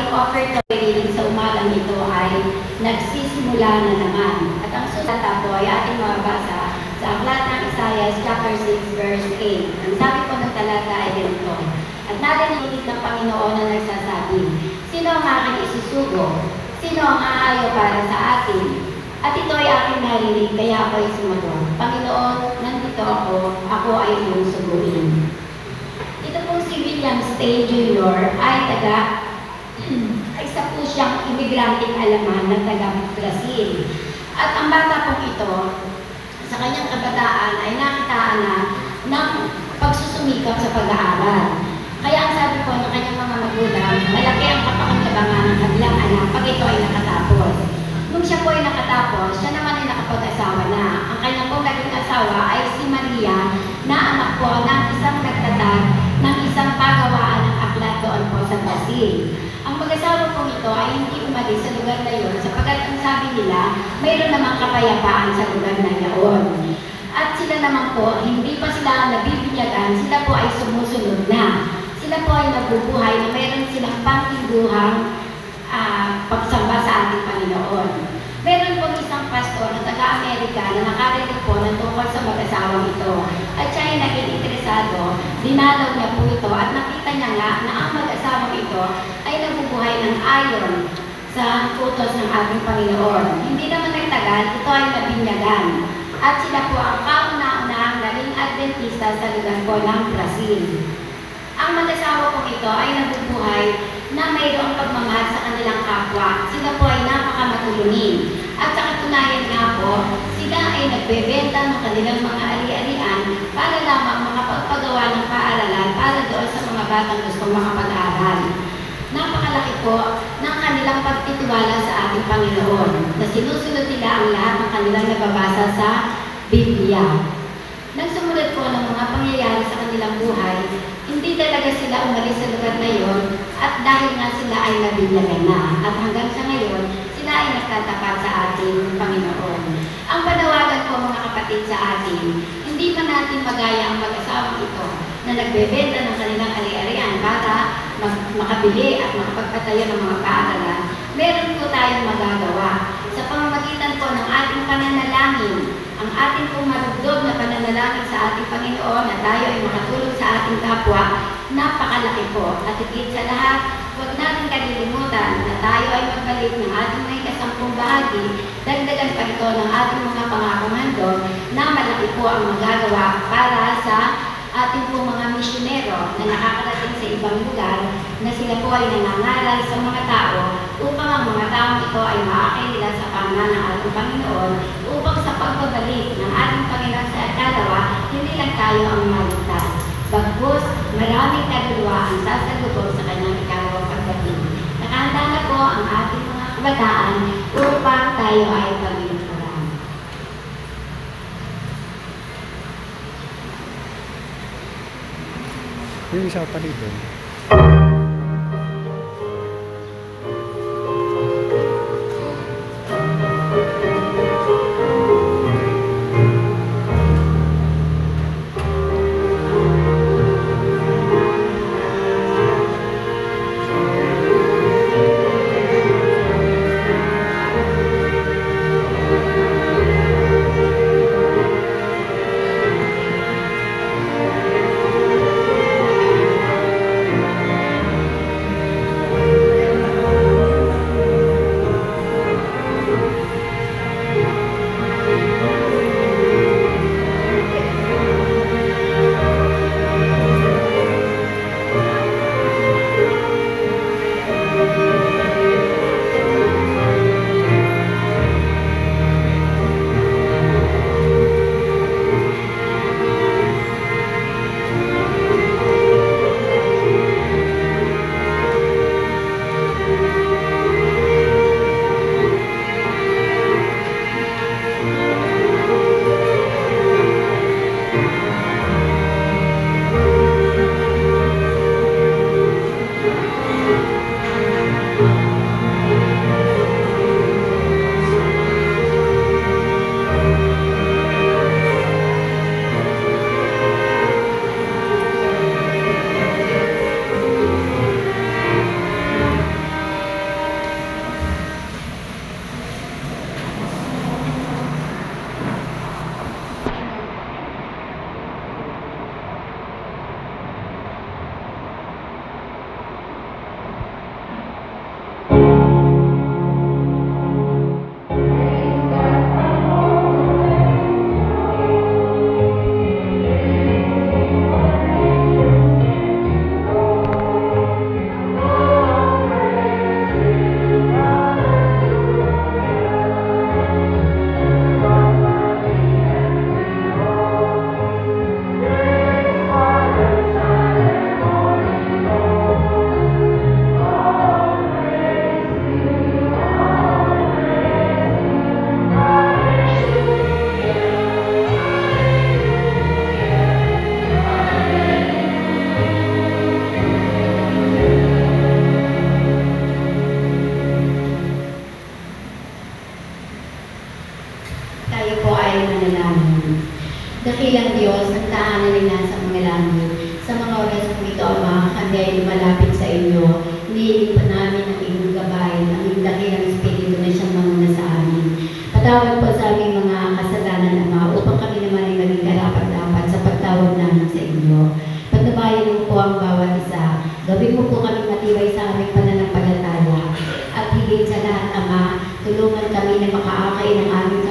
ating offer to reading sa umagang ito ay nagsisimula na naman. At ang sulata po ay ating mababasa sa aklat ng Isaiah chapter 6 verse 8. Ang sabi po ng talata ay ganito: At narinig ng Panginoon na nagsasabi, sino ang aking isusugo? Sino ang aayo para sa atin? At ito ay aking narinig, kaya ako ay sumagot. Panginoon, nandito ako ay iyong suguin. Ito pong si William Stein Jr. ay isa po siyang imigranteng Alaman na taga-Brazil. At ang bata pong ito, sa kanyang kabataan ay nakitaan na ng pagsusumikap sa pag-aaral. Kaya ang sabi po ng kanyang mga magulang, malaki ang kapakinabangan ng kanilang anak pag ito ay nakatapos. Nung siya po ay nakatapos, siya naman ay nakapag-asawa na. Ang kanyang pong naging asawa ay si Maria, na anak po ng isang nagtatag ng isang pagawaan ng aklat doon po sa Brazil. Ang mag-asawa pong ito ay hindi umalis sa lugar na yun sapagkat ang sabi nila, mayroon namang kapayapaan sa lugar na yun. At sila naman po, hindi pa sila nabibinyagan, sila po ay sumusunod na. Sila po ay nabubuhay na mayroon silang pangtingguhang pagsamba sa ating Panginoon. Meron po isang pastor na taga-Amerika na nakarinig po ng tungkol sa mag-asawang ito. At siya ay naging interesado, dinalaw niya po ito at nakita niya nga na ang mag-asawang ito ay nabubuhay ng ayon sa utos ng ating Panginoon. Hindi naman nagtagal, ito ay nabinyagan. At sila po ang kauna-unahang naging Adventista sa lugar po ng Brazil. Ang mag-asawa po ito ay nabubuhay na mayroong pagmamahal sa kanilang kapwa. Sila po ay napakamatulungin. At sa katunayan nga po, sila ay nagbebenta ng kanilang mga ari-arian para lamang makapagpagawa ng paaralan para doon sa mga batang gustong makapag-aral. Napakalaki po ng kanilang pagtitiwala sa ating Panginoon na sinusunod nila ang lahat ng kanilang nababasa sa Biblia. Nang sumunod po ng mga pangyayari sa kanilang buhay, hindi talaga sila umalis sa lugar na yon at dahil nga sila ay nabinyagan na. At hanggang sa ngayon, sila ay nagtatapat sa ating Panginoon. Ang panawagan po mga kapatid sa atin, hindi pa natin magaya ang mag-asawang ito na nagbebenta ng kanilang ari-arian para makabili at makapagpatayo ng mga paaralan. Meron po tayong magagawa sa pamamagitan po ng ating pananalangin. Ang ating pong marugdog na pananalangin sa ating Panginoon na tayo ay makatulong sa ating kapwa, napakalaki po. At higit sa lahat, huwag natin kalilimutan na tayo ay magbalik ng ating may kasampung bahagi, dagdagan pa ito ng ating mga pangakong handog na malaki po ang magagawa para sa ating pong mga misyonero na nakakarating sa ibang lugar na sila po ay nangangaral sa mga tao upang ang mga taong ito ay maakay nila sa pangnan ng ating Panginoon upang sa pagbabalik ng ating Panginoon sa ikalawa, hindi lang tayo ang maligtas. Bagkus, maraming kaluluwa ang sasalubog sa kanyang ikalawang pagdating. Nakahanda na po ang ating mga kabataan upang tayo ay paglinturan. Yung isa pa dito. bilang Diyos ng tahanan na nasa mga langit. Sa mga oras po ito, Ama, kami ay lumalapit sa inyo. Hinihiling pa namin ang inyong gabay, ang inyong dakilang Espiritu na siyang mamuna sa amin. Patawad po sa aming mga kasalanan, Ama, upang kami naman ay maging karapat-dapat sa pagtawag namin sa inyo. Pagnabayan mo po ang bawat isa. Gawin mo po kami matibay sa aming pananampalataya. At higit sa lahat, Ama, tulungan kami na makaakay ng aming